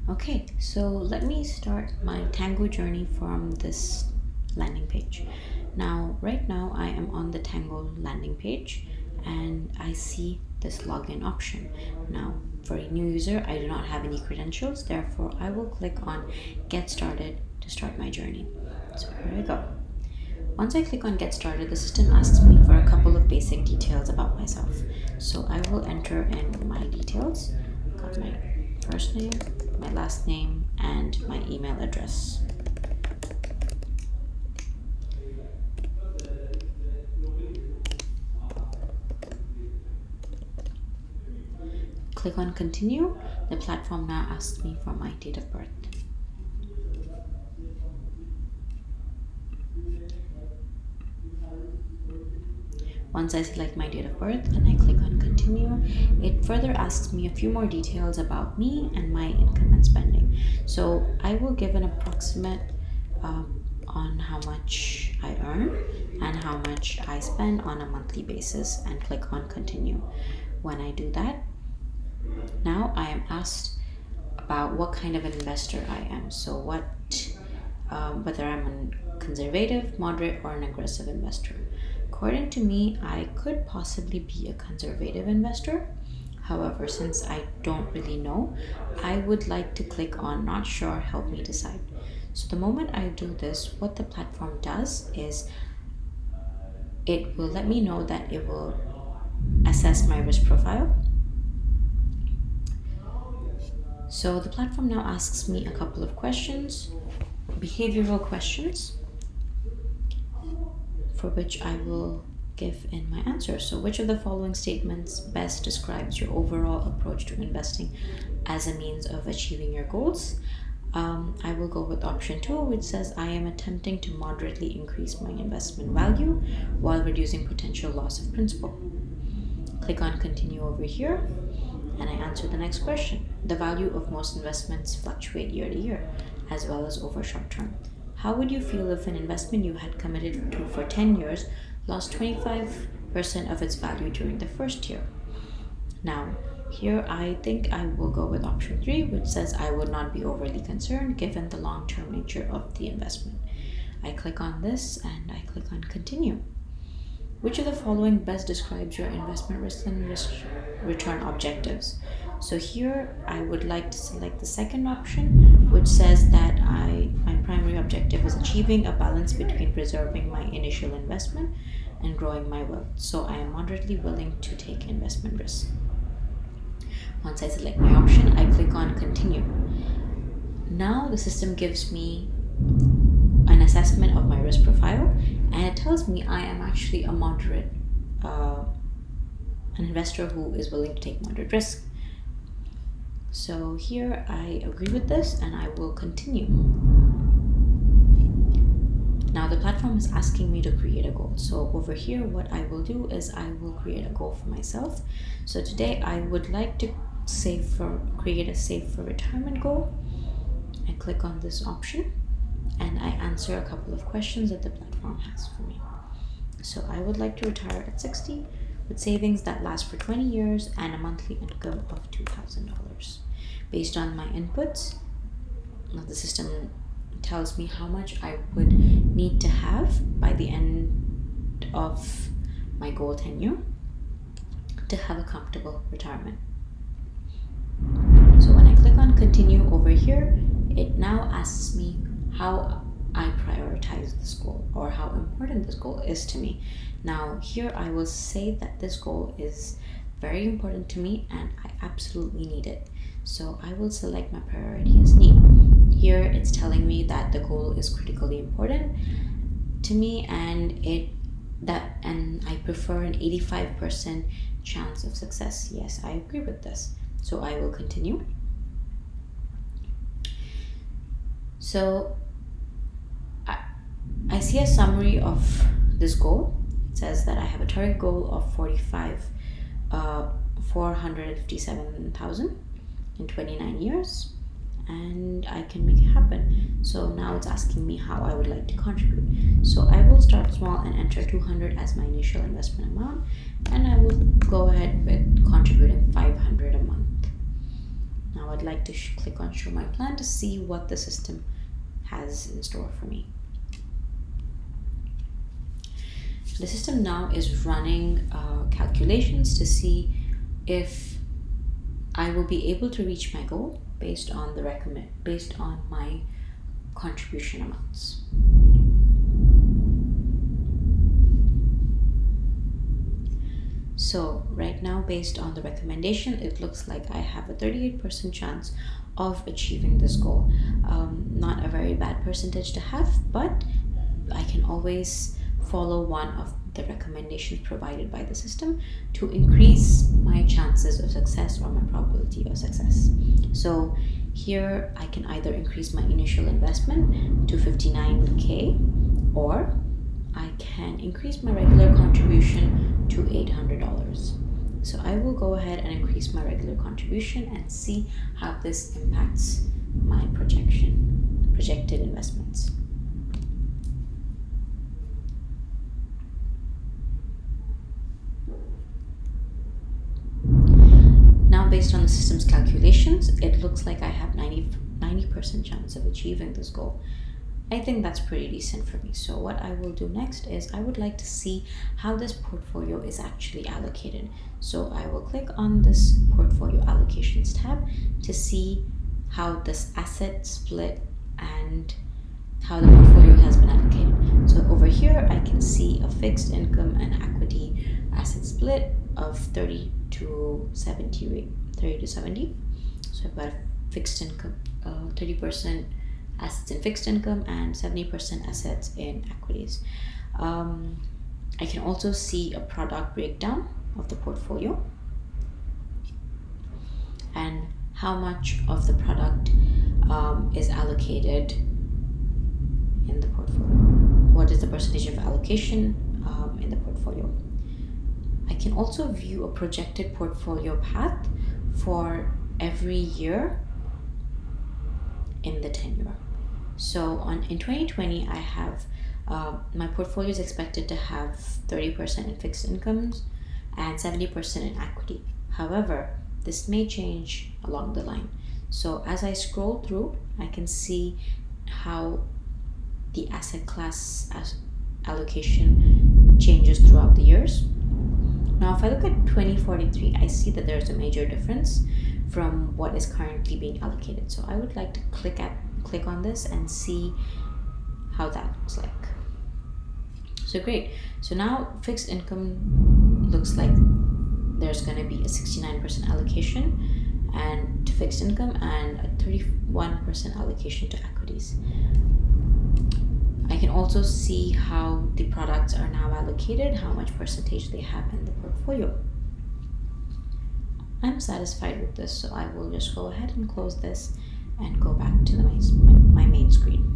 Okay, so let me start my Tango journey from this landing page. Now, right now, I am on the Tango landing page and I see this login option. Now, for a new user, I do not have any credentials, therefore, I will click on Get Started to start my journey. So, here I go. Once I click on Get Started, the system asks me for a couple of basic details about myself. So I will enter in my details. Got my first name, my last name, and my email address. Click on Continue. The platform now asks me for my date of birth. Once I select my date of birth and I click on Continue, it further asks me a few more details about me and my income and spending. So I will give an approximate on how much I earn and how much I spend on a monthly basis and click on Continue. When I do that, now I am asked about what kind of an investor I am. So whether I'm a conservative, moderate, or an aggressive investor. According to me, I could possibly be a conservative investor. However, since I don't really know, I would like to click on Not Sure, Help Me Decide. So the moment I do this, what the platform does is it will let me know that it will assess my risk profile. So the platform now asks me a couple of questions, behavioral questions, for which I will give in my answer. So which of the following statements best describes your overall approach to investing as a means of achieving your goals? I will go with option 2, which says I am attempting to moderately increase my investment value while reducing potential loss of principal. Click on Continue over here and I answer the next question. The value of most investments fluctuate year to year as well as over short term. How would you feel if an investment you had committed to for 10 years lost 25% of its value during the first year? Now, here I think I will go with option 3, which says I would not be overly concerned given the long term nature of the investment. I click on this and I click on Continue. Which of the following best describes your investment risk and risk return objectives? So here I would like to select the second option, which says that my primary objective is achieving a balance between preserving my initial investment and growing my wealth. So I am moderately willing to take investment risk. Once I select my option, I click on Continue. Now the system gives me an assessment of my risk profile and it tells me I am actually a moderate an investor who is willing to take moderate risk. So here I agree with this and I will continue. Now the platform is asking me to create a goal. So over here what I will do is I will create a goal for myself. So today I would like to create a save for retirement goal. I click on this option and I answer a couple of questions that the platform has for me. So I would like to retire at 60 with savings that last for 20 years and a monthly income of $2,000. Based on my inputs, the system tells me how much I would need to have by the end of my goal tenure to have a comfortable retirement. So when I click on Continue over here, it now asks me how I prioritize this goal or how important this goal is to me. Now here I will say that this goal is very important to me and I absolutely need it. So I will select my priority as need. Here it's telling me that the goal is critically important to me and I prefer an 85% chance of success. Yes, I agree with this. So I will continue. So I see a summary of this goal. It says that I have a target goal of 457,000 in 29 years and I can make it happen. So now it's asking me how I would like to contribute. So I will start small and enter 200 as my initial investment amount and I will go ahead with contributing 500 a month. Now Now I'd like to click on show my plan to see what the system has in store for me. The system now is running calculations to see if I will be able to reach my goal based on my contribution amounts. So right now, based on the recommendation, it looks like I have a 38% chance of achieving this goal. Not a very bad percentage to have, but I can always follow one of the recommendations provided by the system to increase my chances of success or my probability of success. So here I can either increase my initial investment to 59K, or I can increase my regular contribution to $800. So I will go ahead and increase my regular contribution and see how this impacts my projected investments. Now, based on the system's calculations, it looks like I have 90% chance of achieving this goal. I think that's pretty decent for me. So what I will do next is I would like to see how this portfolio is actually allocated. So I will click on this portfolio allocations tab to see how this asset split and how the portfolio has been allocated. So over here, I can see a fixed income and equity asset split of 30 to 70. So I've got fixed income, 30% assets in fixed income and 70% assets in equities. I can also see a product breakdown of the portfolio and how much of the product is allocated in the portfolio. What is the percentage of allocation in the portfolio? I can also view a projected portfolio path for every year in the tenure. So in 2020, I have my portfolio is expected to have 30% in fixed incomes and 70% in equity. However, this may change along the line. So as I scroll through, I can see how the asset class allocation changes throughout the years. Now, if I look at 2043, I see that there's a major difference from what is currently being allocated. So I would like to click on this and see how that looks like. So great. So now fixed income looks like there's going to be a 69% allocation and to fixed income and a 31% allocation to equities. I can also see how the products are now allocated, how much percentage they have in the portfolio. I'm satisfied with this, so I will just go ahead and close this and go back to my main screen.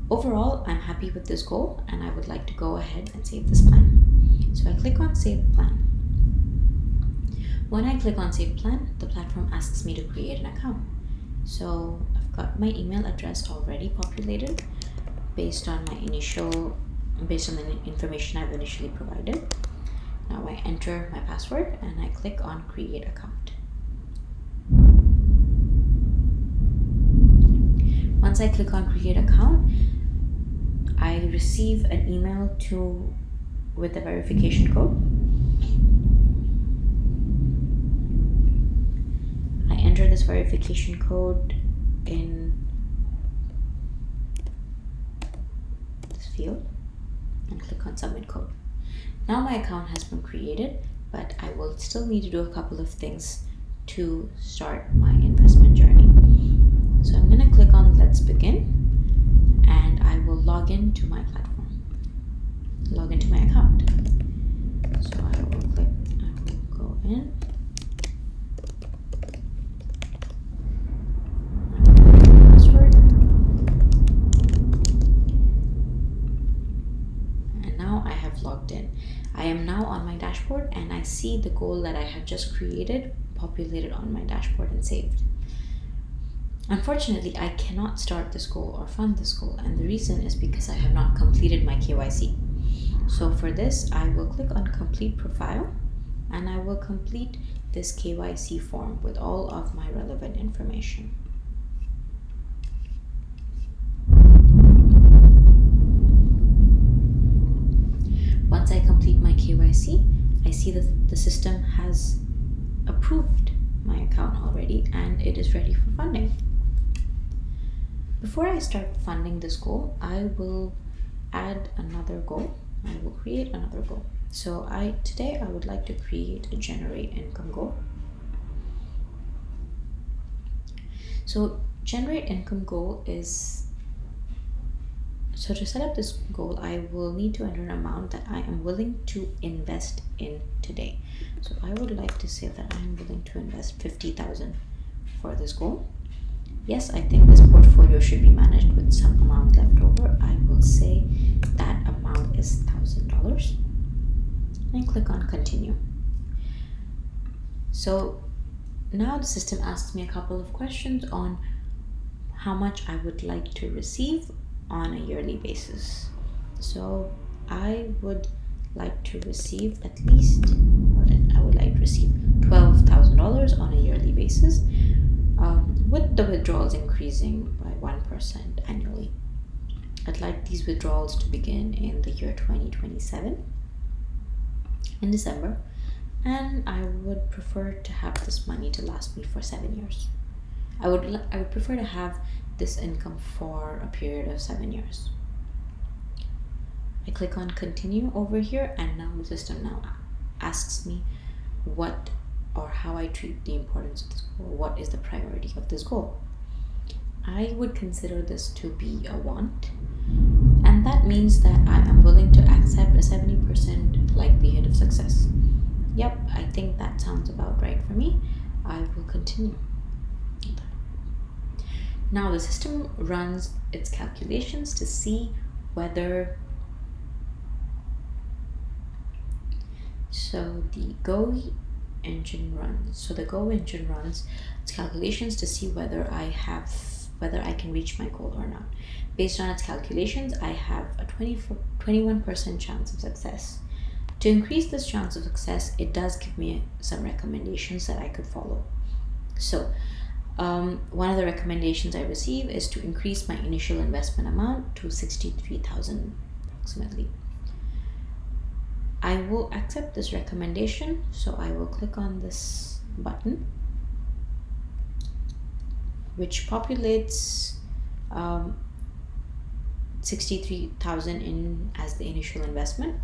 Overall, I'm happy with this goal and I would like to go ahead and save this plan. So I click on Save Plan. When I click on Save Plan, the platform asks me to create an account. So I've got my email address already populated based on the information I've initially provided. Now I enter my password and I click on Create Account. Once I click on Create Account, I receive an email with the verification code. I enter this verification code in this field and click on Submit Code. Now my account has been created, but I will still need to do a couple of things to start my investment journey. So I'm going to click on Let's Begin and I will log into my platform, log into my account. So I will go in. Password. And now I have logged in. I am now on my dashboard and I see the goal that I have just created populated on my dashboard and saved. Unfortunately, I cannot start this goal or fund this goal, and the reason is because I have not completed my KYC. So for this, I will click on Complete Profile and I will complete this KYC form with all of my relevant information. Once I complete my KYC, I see that the system has approved my account already and it is ready for funding. Before I start funding this goal, I will add another goal. I will create another goal. So today I would like to create a generate income goal. So generate income goal is, so to set up this goal, I will need to enter an amount that I am willing to invest in today. So I would like to say that I am willing to invest 50,000 for this goal. Yes, I think this portfolio should be managed with some amount left over. I will say that amount is $1,000 and click on continue. So now the system asks me a couple of questions on how much I would like to receive on a yearly basis. So I would like to receive at least, I would like to receive $12,000 on a yearly basis, with the withdrawals increasing by 1% annually. I'd like these withdrawals to begin in the year 2027 in December, and I would prefer to have this money to last me for 7 years. I would prefer to have this income for a period of 7 years. I click on continue over here, and now the system now asks me what or how I treat the importance of this goal. What is the priority of this goal? I would consider this to be a want, and that means that I am willing to accept a 70% likelihood of success. Yep, I think that sounds about right for me. I will continue. Now the system runs its calculations to see whether, so the Go engine runs its calculations to see whether I can reach my goal or not. Based on its calculations, I have a 21% chance of success. To increase this chance of success, it does give me some recommendations that I could follow. So one of the recommendations I receive is to increase my initial investment amount to 63,000 approximately. I will accept this recommendation, so I will click on this button, which populates 63,000 in as the initial investment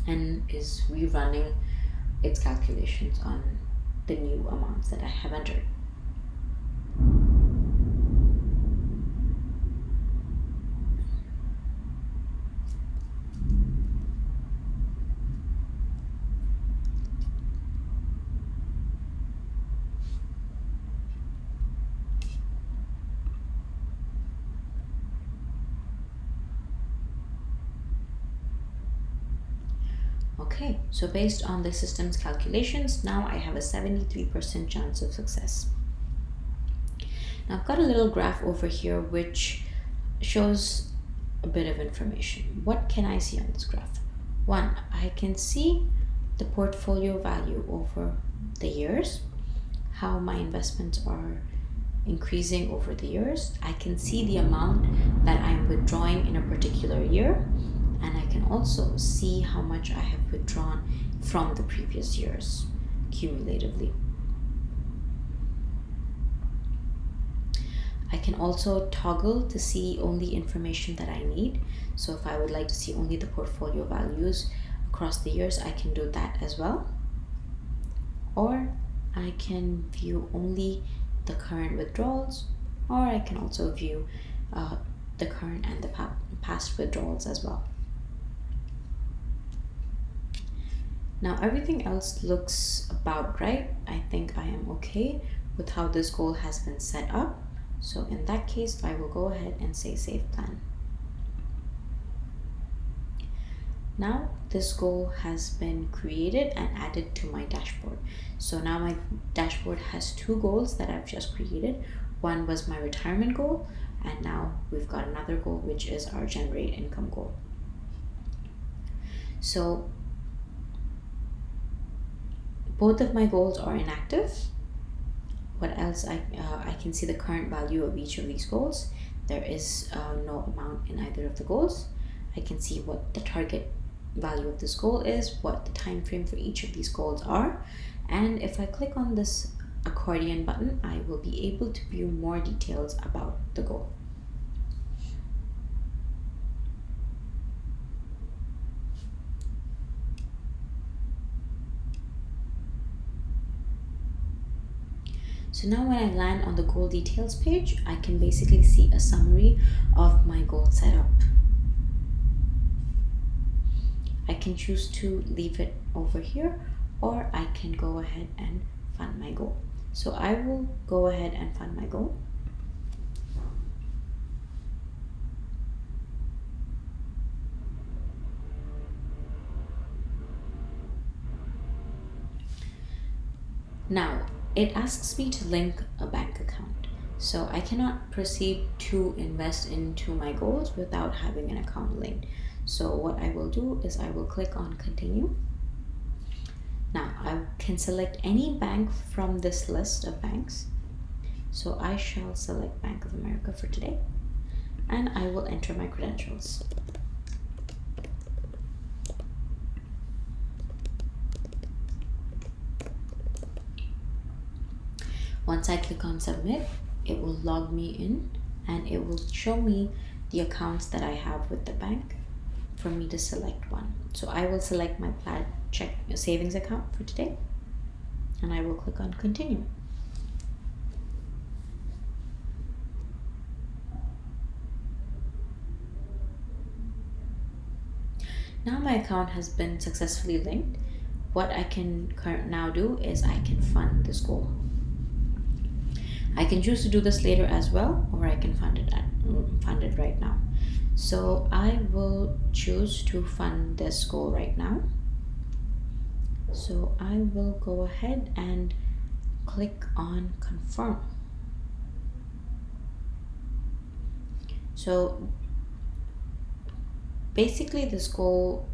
and is rerunning its calculations on the new amounts that I have entered. Okay, so based on the system's calculations, now I have a 73% chance of success. Now I've got a little graph over here which shows a bit of information. What can I see on this graph? One, I can see the portfolio value over the years, how my investments are increasing over the years. I can see the amount that I'm withdrawing in a particular year, and I can also see how much I have withdrawn from the previous years cumulatively. I can also toggle to see only information that I need. So if I would like to see only the portfolio values across the years, I can do that as well. Or I can view only the current withdrawals, or I can also view the current and the past withdrawals as well. Now everything else looks about right. I think I am okay with how this goal has been set up. So in that case, I will go ahead and say save plan. Now this goal has been created and added to my dashboard. So now my dashboard has two goals that I've just created. One was my retirement goal, and now we've got another goal, which is our generate income goal. So Both of my goals are inactive. What else? I can see the current value of each of these goals. There is no amount in either of the goals. I can see what the target value of this goal is, what the time frame for each of these goals are, and if I click on this accordion button, I will be able to view more details about the goal. So now when I land on the goal details page, I can basically see a summary of my goal setup. I can choose to leave it over here, or I can go ahead and fund my goal. So I will go ahead and fund my goal. Now, it asks me to link a bank account. So I cannot proceed to invest into my goals without having an account linked. So what I will do is I will click on continue. Now I can select any bank from this list of banks. So I shall select Bank of America for today, and I will enter my credentials. Once I click on submit, it will log me in and it will show me the accounts that I have with the bank for me to select one. So I will select my plaid check savings account for today, and I will click on continue. Now my account has been successfully linked. What I can now do is I can fund this goal. I can choose to do this later as well, or I can fund it right now. So I will choose to fund this goal right now. So I will go ahead and click on confirm. So basically this goal,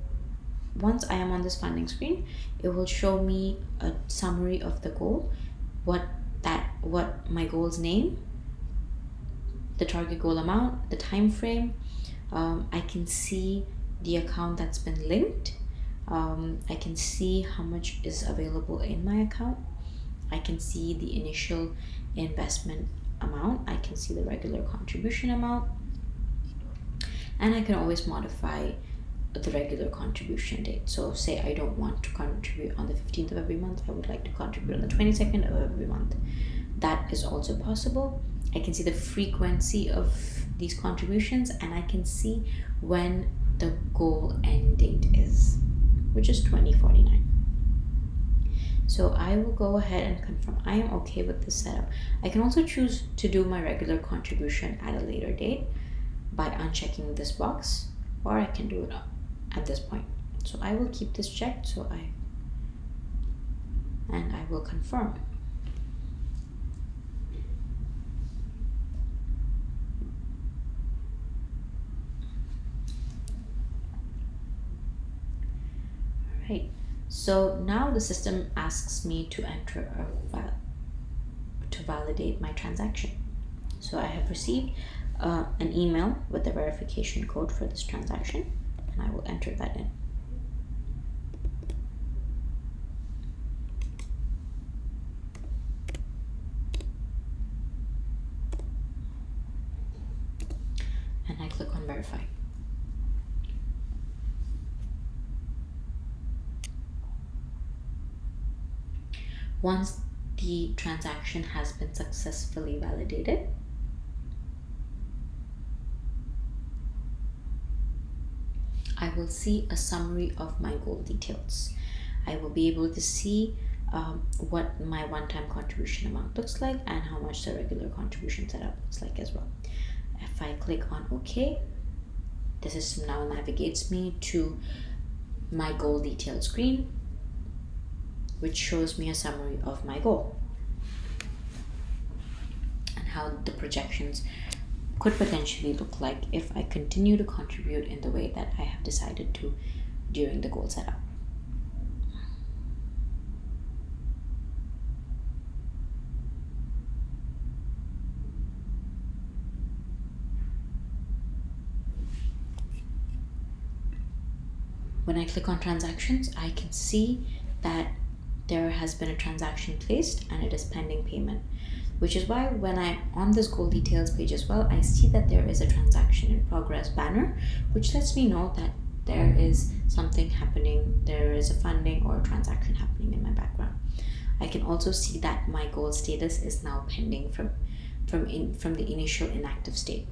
once I am on this funding screen, it will show me a summary of the goal, what my goal's name, the target goal amount, the time frame. I can see the account that's been linked. I can see how much is available in my account. I can see the initial investment amount. I can see the regular contribution amount, and I can always modify the regular contribution date. So say I don't want to contribute on the 15th of every month, I would like to contribute on the 22nd of every month. That is also possible. I can see the frequency of these contributions, and I can see when the goal end date is, which is 2049. So I will go ahead and confirm I am okay with this setup. I can also choose to do my regular contribution at a later date by unchecking this box, or I can do it at this point. So I will keep this checked, and I will confirm. Alright, so now the system asks me to enter to validate my transaction. So I have received an email with the verification code for this transaction, and I will enter that in. And I click on verify. Once the transaction has been successfully validated, I will see a summary of my goal details. I will be able to see what my one-time contribution amount looks like and how much the regular contribution setup looks like as well. If I click on OK, the system now navigates me to my goal detail screen, which shows me a summary of my goal and how the projections could potentially look like if I continue to contribute in the way that I have decided to during the goal setup. When I click on transactions, I can see that there has been a transaction placed and it is pending payment, which is why when I'm on this goal details page as well, I see that there is a transaction in progress banner, which lets me know that there is something happening, there is a funding or a transaction happening in my background. I can also see that my goal status is now pending from the initial inactive state.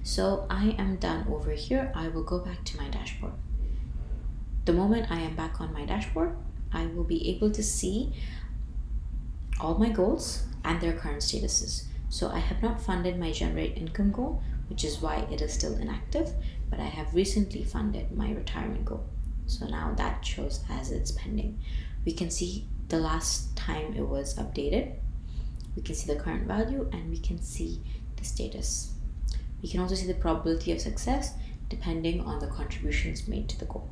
So I am done over here. I will go back to my dashboard. The moment I am back on my dashboard, I will be able to see all my goals and their current statuses. So I have not funded my generate income goal, which is why it is still inactive, but I have recently funded my retirement goal. So now that shows as it's pending. We can see the last time it was updated. We can see the current value and we can see the status. We can also see the probability of success depending on the contributions made to the goal.